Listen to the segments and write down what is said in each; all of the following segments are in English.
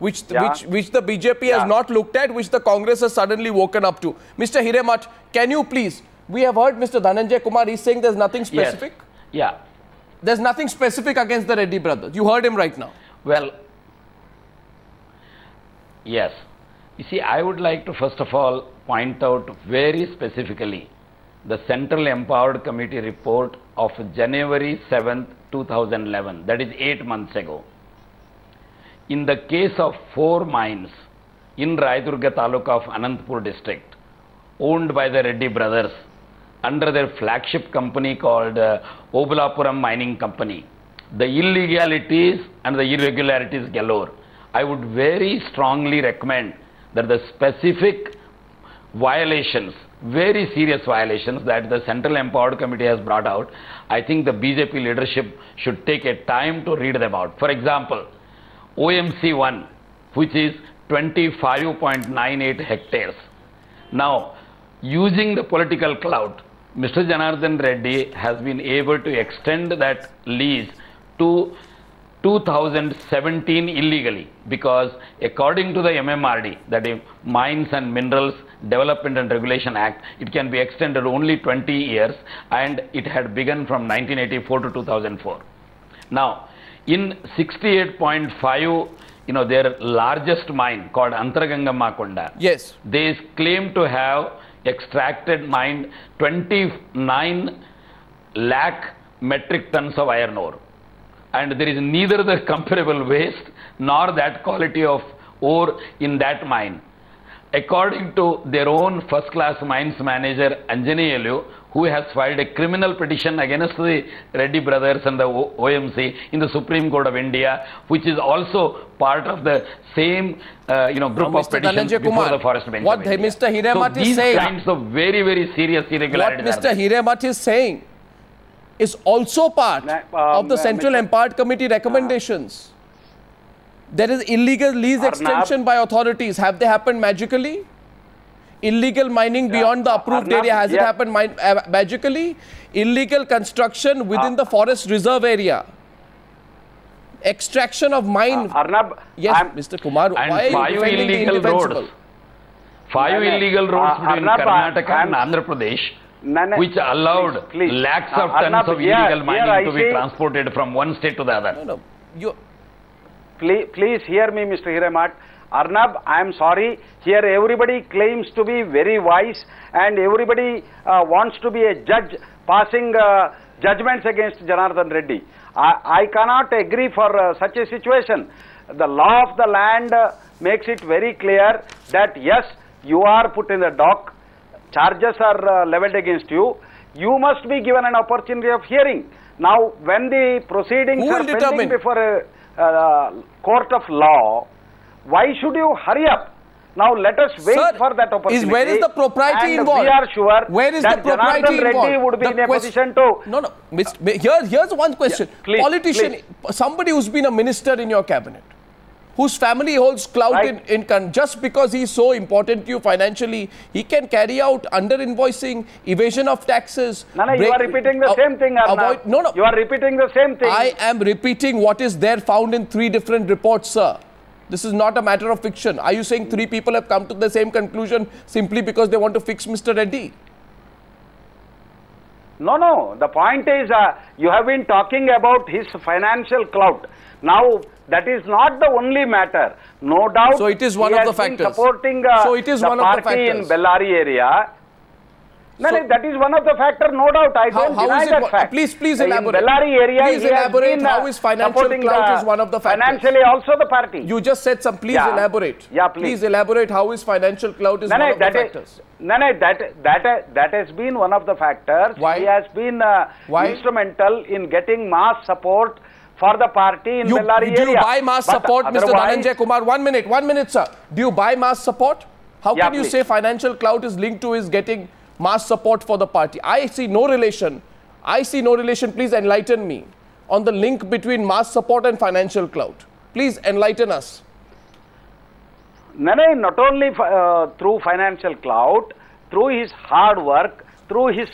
which the BJP has not looked at, which the Congress has suddenly woken up to. Mr. Hiremath, can you please? We have heard Mr. Dhananjay Kumar. He's saying there's nothing specific. Yes. Yeah. There's nothing specific against the Reddy brothers. You heard him right now. Well, yes. You see, I would like to first of all point out very specifically the Central Empowered Committee report of January 7th, 2011. That is 8 months ago. In the case of 4 mines in Rayadurga Taluka of Anantapur district, owned by the Reddy brothers under their flagship company called Obalapuram Mining Company, the illegalities and the irregularities galore. I would very strongly recommend that the specific violations, very serious violations that the Central Empowered Committee has brought out, I think the BJP leadership should take a time to read them out. For example, OMC 1, which is 25.98 hectares. Now, using the political clout, Mr. Janardhan Reddy has been able to extend that lease to 2017 illegally, because according to the MMRD, that is Mines and Minerals Development and Regulation Act, it can be extended only 20 years, and it had begun from 1984 to 2004. Now, in 68.5, their largest mine called Antaraganga Konda, yes, they claim to have extracted mined 29 lakh metric tons of iron ore. And there is neither the comparable waste nor that quality of ore in that mine. According to their own first-class mines manager, Anjani Elu, who has filed a criminal petition against the Reddy brothers and the OMC in the Supreme Court of India, which is also part of the same group of petitions before the Forest Bench. What Mr. Hiremath is saying, these kinds of very, very serious irregularities. What Mr. Hiremath is saying is also part of the Central Empowered Committee recommendations. There is illegal lease extension by authorities. Have they happened magically? Illegal mining beyond the approved area, has it happened magically? Illegal construction within the forest reserve area. Extraction of mine. Yes, Mr. Kumar. And why 5 illegal roads. 5 illegal roads between Karnataka and Andhra Pradesh, which allowed lakhs of tons of illegal mining to be transported from one state to the other. Please hear me, Mr. Hiremath. Arnab, I am sorry. Here everybody claims to be very wise and everybody wants to be a judge passing judgments against Janardhan Reddy. I cannot agree for such a situation. The law of the land makes it very clear that yes, you are put in the dock, charges are leveled against you. You must be given an opportunity of hearing. Now, when the proceedings are pending before a court of law, why should you hurry up? Now let us wait for that opportunity. Where is the propriety involved? We are sure where is that the propriety Janardhan Reddy would be in a position to... No. Here's one question. Yeah, Politician, somebody who's been a minister in your cabinet, whose family holds clout in just because he's so important to you financially, he can carry out under-invoicing, evasion of taxes. No, you are repeating the same thing, Arnab. No. You are repeating the same thing. I am repeating what is there found in 3 different reports, sir. This is not a matter of fiction. Are you saying 3 people have come to the same conclusion simply because they want to fix Mr. Reddy? No. The point is, you have been talking about his financial clout. Now, that is not the only matter. No doubt, so it is one of the factors. Supporting so it is the one party of the factors. In Bellary area. No, that is one of the factors, no doubt. I don't deny that fact. Please elaborate. In Bellary area, please elaborate how is financial clout is one of the factors. Financially also the party. You just said some. Please elaborate. Yeah, please. Please elaborate how is financial clout is one of the factors. That has been one of the factors. Why? He has been instrumental in getting mass support for the party in Bellary area. Do you buy mass support, Mr. Dhananjay Kumar? 1 minute, sir. Do you buy mass support? How can you say financial clout is linked to his getting mass support for the party? I see no relation. Please enlighten me on the link between mass support and financial clout. Please enlighten us. No, not only through financial clout, through his hard work, through his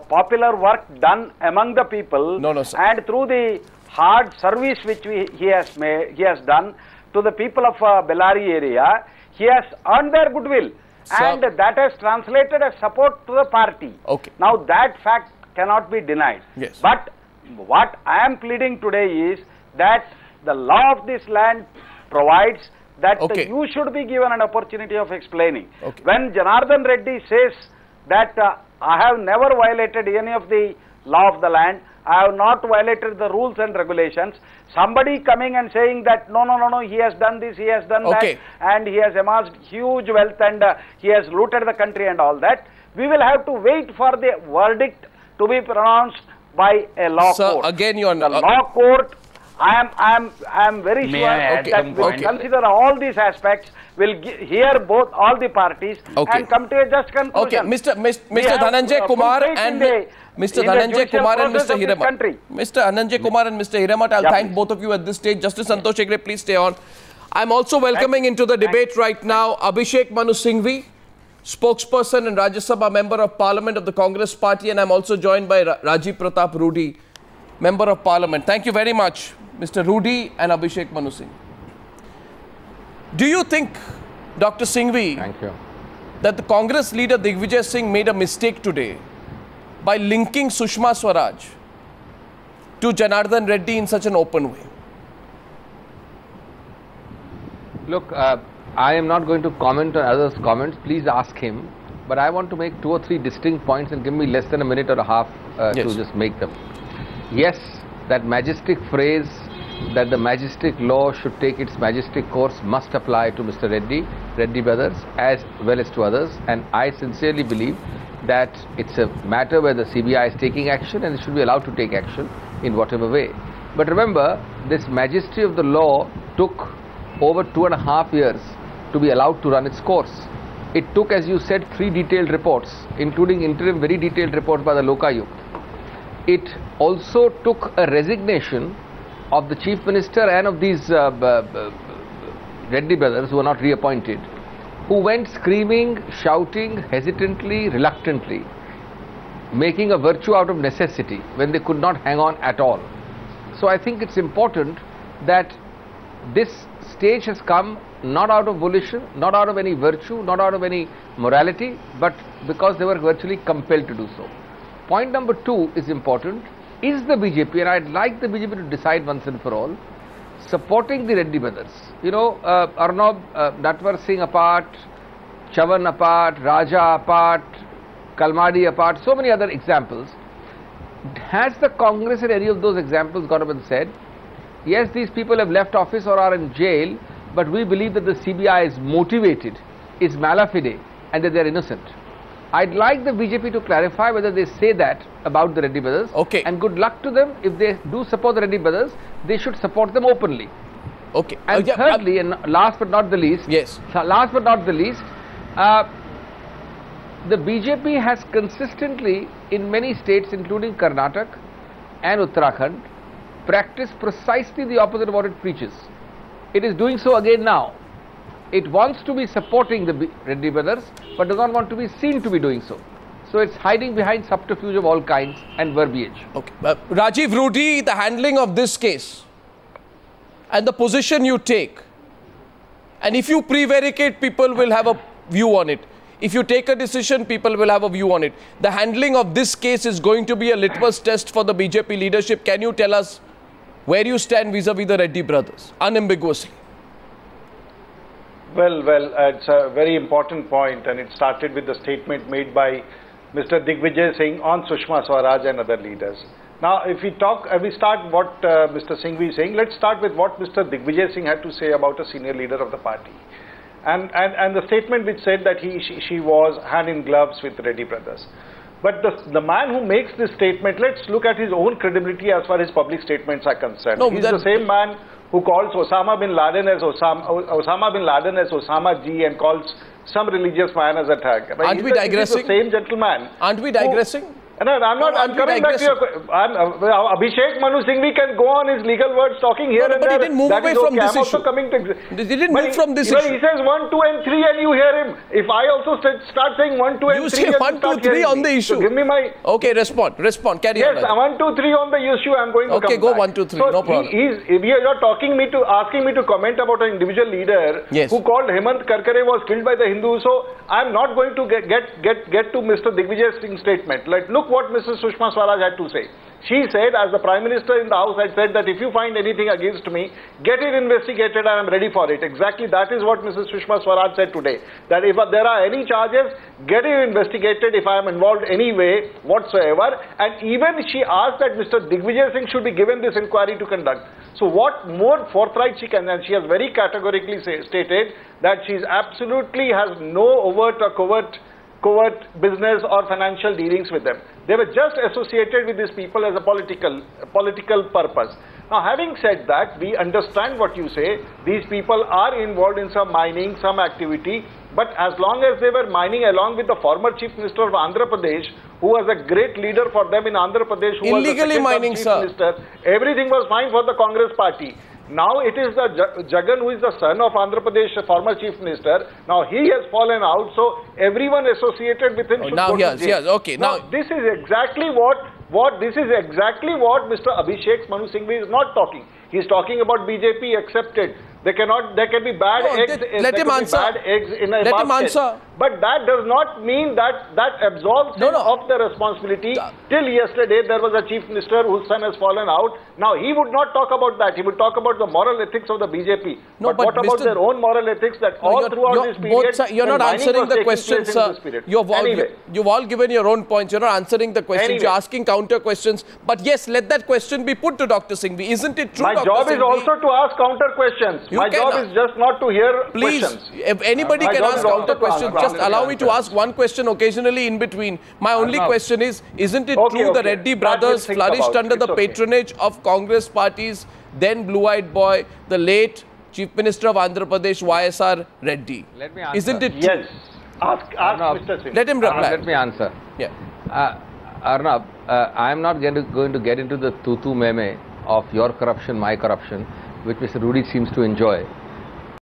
popular work done among the people, no, sir. And through the hard service which he has done to the people of Bellary area. He has earned their goodwill, and that has translated as support to the party. Okay. Now that fact cannot be denied. Yes. But what I am pleading today is that the law of this land provides that you should be given an opportunity of explaining. Okay. When Janardhan Reddy says that I have never violated any of the law of the land, I have not violated the rules and regulations, somebody coming and saying that no, he has done this, he has done that, and he has amassed huge wealth and he has looted the country and all that, we will have to wait for the verdict to be pronounced by a law court. Again, you are the law court. I am very sure that will consider all these aspects, will hear both all the parties and come to a just conclusion. Okay, Mr. Dhananjay Kumar and Mr. Dhananjay Kumar and Mr. Hiremat. Mr. Dhananjay Kumar and Mr. Hiremat, I'll thank both of you at this stage. Justice Santosh Hegde, please stay on. I'm also welcoming into the debate right now Abhishek Manu Singhvi, spokesperson and Rajya Sabha Member of Parliament of the Congress Party, and I'm also joined by Rajiv Pratap Rudy, Member of Parliament. Thank you very much, Mr. Rudy and Abhishek Manu Singh. Do you think, Dr. Singhvi, that the Congress leader Digvijay Singh made a mistake today by linking Sushma Swaraj to Janardhan Reddy in such an open way? Look, I am not going to comment on others' comments. Please ask him. But I want to make 2 or 3 distinct points, and give me less than a minute or a half to just make them. Yes, that majestic phrase that the majestic law should take its majestic course must apply to Mr. Reddy brothers as well as to others, and I sincerely believe that it's a matter where the CBI is taking action and it should be allowed to take action in whatever way. But remember, this majesty of the law took over 2.5 years to be allowed to run its course. It took, as you said, 3 detailed reports, including interim very detailed reports by the Lokayukt. It also took a resignation of the Chief Minister and of these Reddy brothers who were not reappointed, who went screaming, shouting, hesitantly, reluctantly, making a virtue out of necessity when they could not hang on at all. So I think it's important that this stage has come not out of volition, not out of any virtue, not out of any morality, but because they were virtually compelled to do so. Point number 2 is important. Is the BJP, and I'd like the BJP to decide once and for all, supporting the Reddy brothers? You know, Arnab, Natwar Singh apart, Chavan apart, Raja apart, Kalmadi apart, so many other examples. Has the Congress in any of those examples got up and said, yes, these people have left office or are in jail, but we believe that the CBI is motivated, is malafide, and that they are innocent? I'd like the BJP to clarify whether they say that about the Reddy brothers. Okay. And good luck to them. If they do support the Reddy brothers, they should support them openly. Okay. And thirdly, and last but not the least, last but not the least, the BJP has consistently, in many states, including Karnataka and Uttarakhand, practiced precisely the opposite of what it preaches. It is doing so again now. It wants to be supporting the Reddy brothers, but does not want to be seen to be doing so. So it's hiding behind subterfuge of all kinds and verbiage. Okay. Rajiv Rudy, the handling of this case and the position you take, and if you prevaricate, people will have a view on it. If you take a decision, people will have a view on it. The handling of this case is going to be a litmus test for the BJP leadership. Can you tell us where you stand vis-a-vis the Reddy brothers, unambiguously? Well, it's a very important point, and it started with the statement made by Mr. Digvijay Singh on Sushma Swaraj and other leaders. Now, if we start what Mr. Singhvi is saying, let's start with what Mr. Digvijay Singh had to say about a senior leader of the party. And the statement which said that she was hand in gloves with Reddy brothers. But the man who makes this statement, let's look at his own credibility as far as public statements are concerned. He's the same man who calls Osama bin Laden as Osama Ji and calls some religious man as a thug. Aren't we digressing? He's the same gentleman. Aren't we digressing? And I'm coming back to your Abhishek Manu Singhvi can go on his legal words talking here and but there. He didn't move away from this issue. He didn't move from this issue. He says 1, 2 and 3 and you hear him. If I also start saying 1, 2 and 3. You say 1, 2, 3 on the issue. So give me my... Okay, respond. Carry on. Yes, 1, 2, 3 on the issue I'm going to come Okay, go back. 1, 2, 3, so no problem. You're asking me to comment about an individual leader who called Hemant Karkare was killed by the Hindu. So I'm not going to get to Mr. Digvijay Singh's statement. Like, look what Mrs. Sushma Swaraj had to say. She said, as the Prime Minister in the House had said, that if you find anything against me, get it investigated, I am ready for it. Exactly that is what Mrs. Sushma Swaraj said today. That if there are any charges, get it investigated if I am involved any way whatsoever. And even she asked that Mr. Digvijay Singh should be given this inquiry to conduct. So what more forthright she can, and she has very categorically stated that she absolutely has no overt or covert business or financial dealings with them. They were just associated with these people as a political purpose. Now, having said that, we understand what you say. These people are involved in some mining, some activity, but as long as they were mining along with the former Chief Minister of Andhra Pradesh, who was a great leader for them in Andhra Pradesh, who illegally was the mining, Chief sir. Minister, everything was fine for the Congress party. Now it is the Jagan, who is the son of Andhra Pradesh former Chief Minister. Now he has fallen out, so everyone associated with him should go to jail. Okay. Now this is exactly what Mr. Abhishek Manu Singhvi is not talking. He is talking about BJP accepted. There can be bad eggs. Let him answer. Bad eggs in a basket. Let him answer. But that does not mean that absolves him of the responsibility. Till yesterday, there was a Chief Minister whose son has fallen out. Now, he would not talk about that. He would talk about the moral ethics of the BJP. No, but what about their own moral ethics that all throughout this period... You're not answering the question, sir. You've all given your own points. You're not answering the questions. You're asking counter questions. But yes, let that question be put to Dr. Singhvi. Isn't it true, My job is also to ask counter questions. My job is just not to hear questions. Please, if anybody can ask counter questions, just allow me to ask one question occasionally in between. My only question is, isn't it true the Reddy brothers flourished under the patronage of Congress party's then blue-eyed boy, the late Chief Minister of Andhra Pradesh, YSR Reddy? Let me answer. Isn't it true? Yes. Ask Mr. Singh. Let him reply. Let me answer. Yeah. Arnab, I am not going to get into the tutu meme of your corruption, my corruption, which Mr. Rudy seems to enjoy.